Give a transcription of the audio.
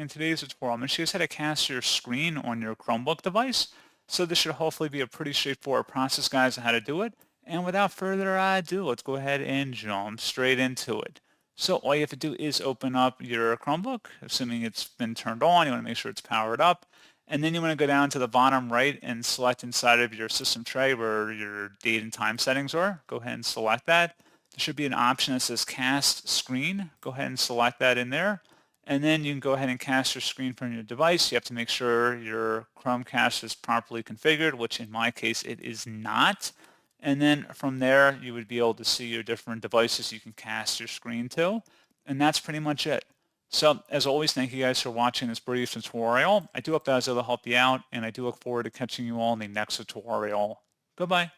In today's tutorial, I'm going to show you how to cast your screen on your Chromebook device. So this should hopefully be a pretty straightforward process, guys, on how to do it. And without further ado, let's go ahead and jump straight into it. So all you have to do is open up your Chromebook, assuming it's been turned on. You want to make sure it's powered up. And then you want to go down to the bottom right and select inside of your system tray where your date and time settings are. Go ahead and select that. There should be an option that says Cast Screen. Go ahead and select that in there. And then you can go ahead and cast your screen from your device. You have to make sure your Chromecast is properly configured, which in my case it is not. And then from there, you would be able to see your different devices you can cast your screen to. And that's pretty much it. So as always, thank you guys for watching this brief tutorial. I do hope that was able to help you out, and I do look forward to catching you all in the next tutorial. Goodbye.